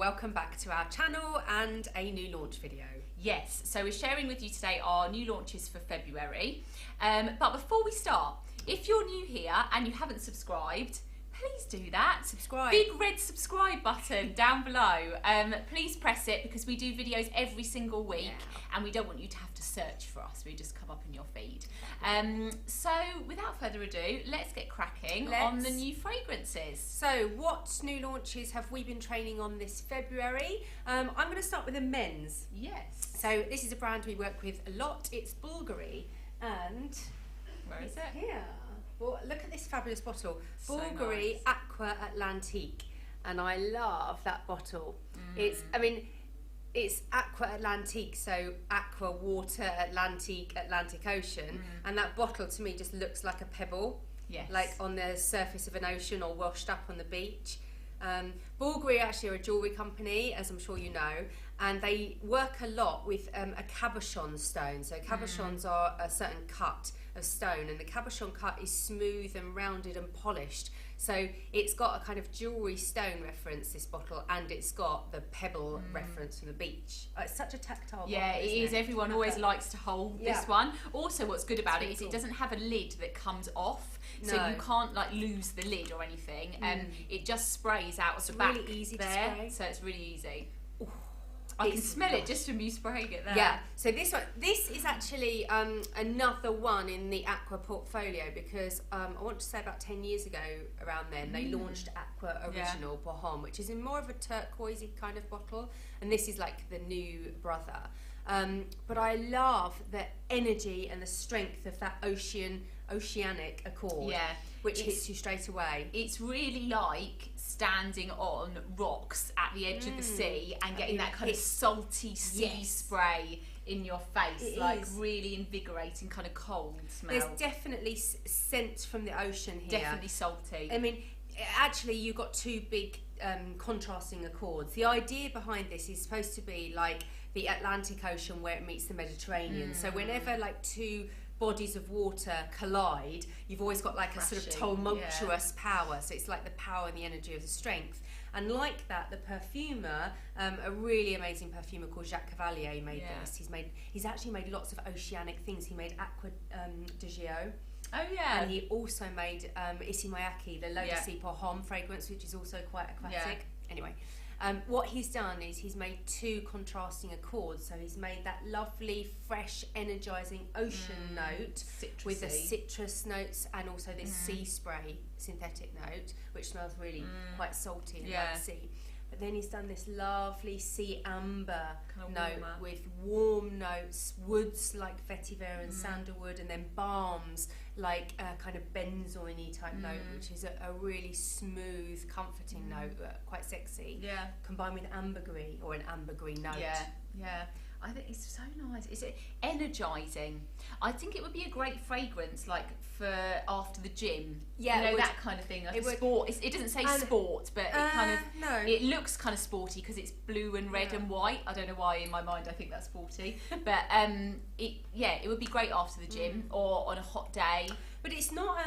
welcome back to our channel and a new launch video. Yes, so we're sharing with you today our new launches for February. But before we start, if you're new here and you haven't subscribed, please do that. Subscribe. Big red subscribe button down below. Please press it because we do videos every single week and we don't want you to have to search for us. We just come up in your feed. So without further ado, let's get cracking on the new fragrances. So what new launches have we been training on this February? I'm going to start with the men's. Yes. So this is a brand we work with a lot. It's Bvlgari, and where is it? Here. Well, look at this fabulous bottle. So Bvlgari nice. Aqua Atlantique, and I love that bottle. It's Aqua Atlantique, so aqua, water, Atlantique, Atlantic Ocean, and that bottle to me just looks like a pebble, like on the surface of an ocean or washed up on the beach. Bvlgari actually are a jewellery company, as I'm sure you know, and they work a lot with a cabochon stone. So cabochons are a certain cut of stone, and the cabochon cut is smooth and rounded and polished. So it's got a kind of jewellery stone reference, this bottle, and it's got the pebble reference from the beach. It's such a tactile bottle. Yeah, it is. Everyone always likes to hold this one. Also, what's good about it is cool. it doesn't have a lid that comes off, so you can't like lose the lid or anything. It just sprays out of the back really easy to there, spray. so it's really easy. I can smell it just from you spraying it there. Yeah, so this is actually another one in the Aqua portfolio, because I want to say about 10 years ago around then, they launched Aqua Original Boucheron, which is in more of a turquoisey kind of bottle, and this is like the new brother. But I love the energy and the strength of that oceanic accord, which hits you straight away. It's really like standing on rocks at the edge of the sea and getting that kind of salty sea spray in your face. It is really invigorating, kind of cold smell. There's definitely scent from the ocean here. Definitely salty. I mean, actually you've got two big contrasting accords. The idea behind this is supposed to be like the Atlantic Ocean where it meets the Mediterranean. So whenever like two bodies of water collide, you've always got like a sort of tumultuous power. So it's like the power and the energy of the strength. And like that, the perfumer, a really amazing perfumer called Jacques Cavalier made this. He's actually made lots of oceanic things. He made Aqua de Gio. Oh yeah. And he also made Isimayaki, the Lotus Home fragrance, which is also quite aquatic. Anyway, what he's done is he's made two contrasting accords. So he's made that lovely, fresh, energising ocean note with the citrus notes, and also this sea spray synthetic note, which smells really quite salty and like sea. But then he's done this lovely sea amber note with warm notes, woods like vetiver and sandalwood, and then balms like a kind of benzoin-y type note, which is a really smooth, comforting note, quite sexy. Yeah. Combined with ambergris, or an ambergris note. Yeah, yeah. I think it's so nice. It's energising. I think it would be a great fragrance, like for after the gym. Yeah, you know, that kind of thing. Like sport. It doesn't say sport, but it kind of it looks kind of sporty because it's blue and red and white. I don't know why in my mind I think that's sporty, but it would be great after the gym or on a hot day. But it's not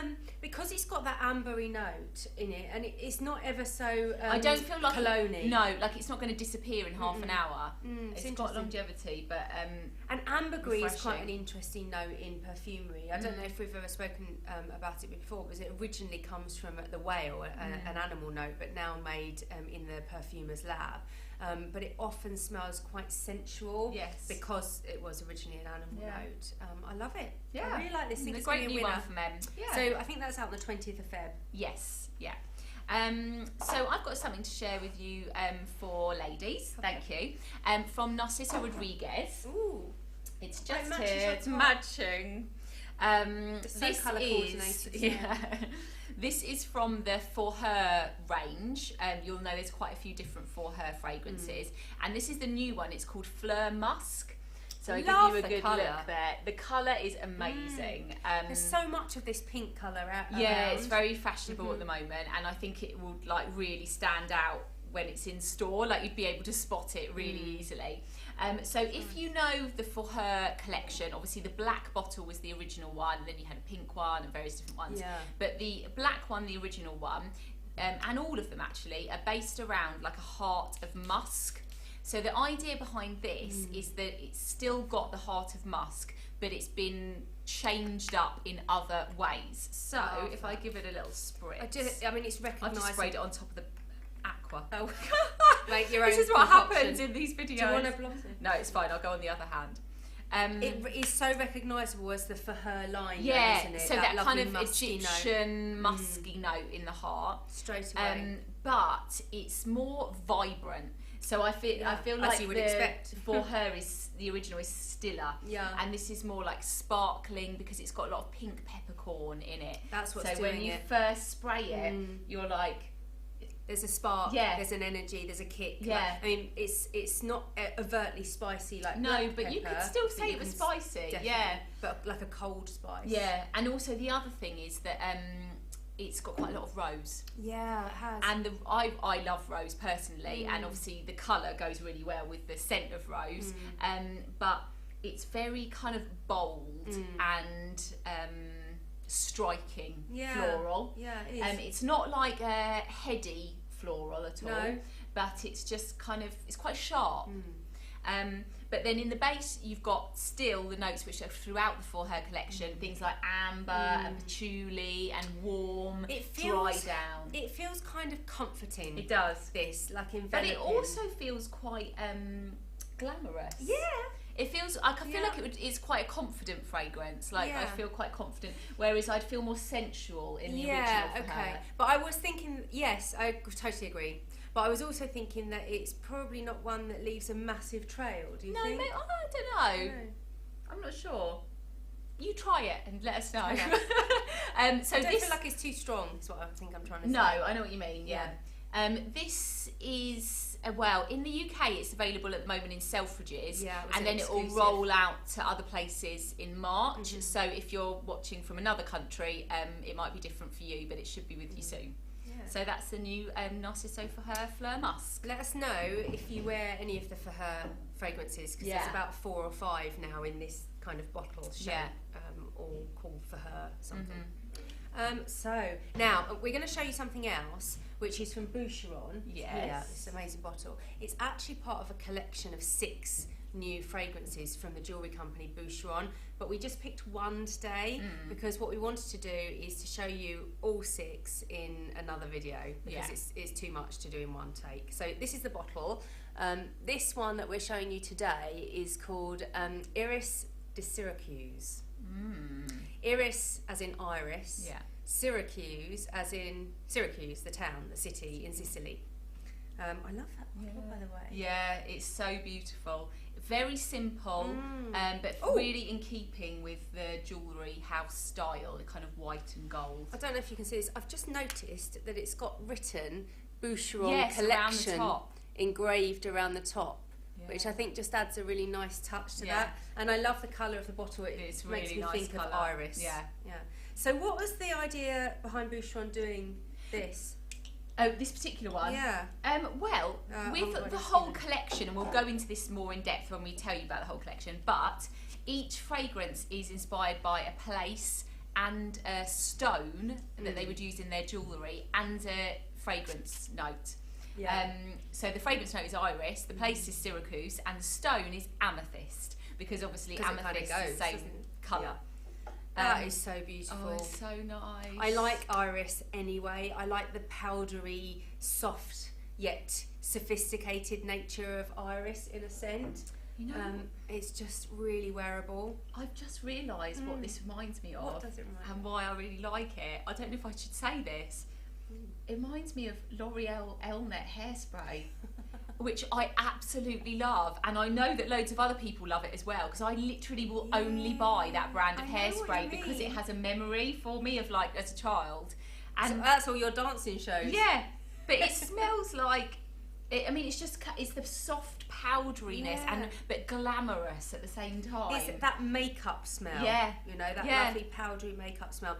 because it's got that ambery note in it, and it's not ever so. I don't feel like cologne-y. No, like it's not going to disappear in half an hour. It's got longevity, but and ambergris is quite an interesting note in perfumery. I don't know if we've ever spoken about it before, because it originally comes from the whale, an animal note, but now made in the perfumer's lab. But it often smells quite sensual, because it was originally an animal note. I love it. Yeah, I really like this. It's a great new one for men. Yeah. So I think that's out on the 20th of Feb. Yes, yeah. So I've got something to share with you for ladies. Okay. Thank you. From Narciso Rodriguez. Ooh, it's just here. It's matching. This colour coordinated. This is from the For Her range. You'll know there's quite a few different For Her fragrances, and this is the new one. It's called Fleur Musk. So I give you a good look there. The colour is amazing. There's so much of this pink colour out. Yeah, it's very fashionable at the moment, and I think it will like really stand out when it's in store. Like you'd be able to spot it really easily. So if you know the For Her collection, obviously the black bottle was the original one, then you had a pink one and various different ones. Yeah. But the black one, the original one, and all of them actually, are based around like a heart of musk. So the idea behind this is that it's still got the heart of musk, but it's been changed up in other ways. So if I give it a little spritz, I mean, it's recognisable. I've just sprayed it on top of the Aqua. Oh, make your own. This is what happens in these videos. Do you want to blossom? No, it's fine. I'll go on the other hand. It is so recognisable as the For Her line, yeah. though, isn't it? So that kind of musky Egyptian musky note in the heart, straight away. But it's more vibrant. So I feel like you would expect. For Her is the original is stiller, and this is more like sparkling because it's got a lot of pink peppercorn in it. That's what's so doing when you it. first spray it, you're like, there's a spark, there's an energy, there's a kick. Yeah. Like, I mean, it's not overtly spicy like no, black but pepper, you could still say it was spicy. Definitely. Yeah, but like a cold spice. Yeah, and also the other thing is that it's got quite a lot of rose. Yeah, it has. And I love rose personally, and obviously the colour goes really well with the scent of rose. But it's very kind of bold and striking floral. Yeah, it is. It's not like a heady floral at all, no. but it's just kind of, it's quite sharp. But then in the base, you've got still the notes which are throughout the For Her collection, things like amber and patchouli and warm, dry down. It feels kind of comforting. It does. This, like enveloping. But it also feels quite glamorous. Yeah. It feels, I feel like it's quite a confident fragrance. Like I feel quite confident, whereas I'd feel more sensual in the original For Her. But I was thinking, yes, I totally agree. But I was also thinking that it's probably not one that leaves a massive trail, do you think? No, I don't know. I'm not sure. You try it and let us know. Okay. So I don't feel like it's too strong, is what I think I'm trying to say. No, I know what you mean, yeah. This is, well, in the UK it's available at the moment in Selfridges, and then it will roll out to other places in March. So if you're watching from another country, it might be different for you, but it should be with you soon. So that's the new Narciso For Her Fleur Musk. Let us know if you wear any of the For Her fragrances, because there's about 4 or 5 now in this kind of bottle shape, all called For Her something. So now we're going to show you something else, which is from Boucheron. Yes. This amazing bottle. It's actually part of a collection of 6 new fragrances from the jewellery company Boucheron, but we just picked one today because what we wanted to do is to show you all 6 in another video, because it's too much to do in one take. So this is the bottle. This one that we're showing you today is called Iris de Syracuse. Iris as in iris, Syracuse as in Syracuse, the town, the city in Sicily. I love that bottle, by the way. Yeah, it's so beautiful. Very simple, but really in keeping with the jewellery house style, the kind of white and gold. I don't know if you can see this. I've just noticed that it's got written Boucheron collection around the top, engraved around the top, which I think just adds a really nice touch to that. And I love the colour of the bottle. It makes me think of iris. Yeah. So what was the idea behind Boucheron doing this? Oh, this particular one? Yeah. Well, with the whole collection, and we'll go into this more in depth when we tell you about the whole collection, but each fragrance is inspired by a place and a stone that they would use in their jewellery, and a fragrance note. So the fragrance note is iris, the place is Syracuse, and the stone is amethyst, because obviously amethyst is the same colour. That is so beautiful. Oh, it's so nice. I like iris anyway. I like the powdery, soft yet sophisticated nature of iris in a scent. You know, it's just really wearable. I've just realised what this reminds me of. What does it remind you? And why I really like it. I don't know if I should say this. It reminds me of L'Oreal Elnet hairspray, which I absolutely love, and I know that loads of other people love it as well, because I literally will only buy that brand of hairspray because it has a memory for me of like as a child. And so that's all your dancing shows. Yeah, but it smells like I mean, it's the soft powderiness but glamorous at the same time. It's that makeup smell. You know, that lovely powdery makeup smell.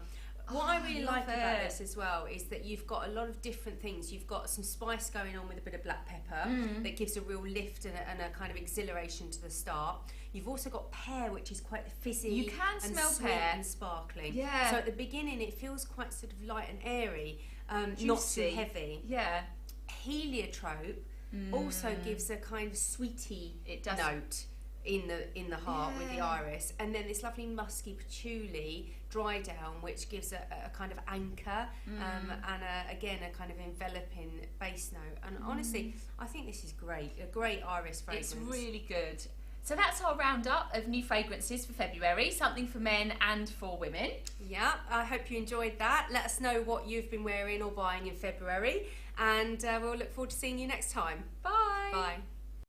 What I really like about this as well is that you've got a lot of different things. You've got some spice going on with a bit of black pepper that gives a real lift and a kind of exhilaration to the start. You've also got pear, which is quite fizzy. You can smell sweet pear and sparkling. Yeah. So at the beginning, it feels quite sort of light and airy. not too heavy. Yeah. Heliotrope also gives a kind of sweety note in the heart with the iris, and then this lovely musky patchouli dry down, which gives a kind of anchor and again a kind of enveloping base note. And honestly, I think this is great, a great iris fragrance. It's really good. So that's our roundup of new fragrances for February, something for men and for women. Yeah, I hope you enjoyed that. Let us know what you've been wearing or buying in February, and we'll look forward to seeing you next time. Bye. Bye.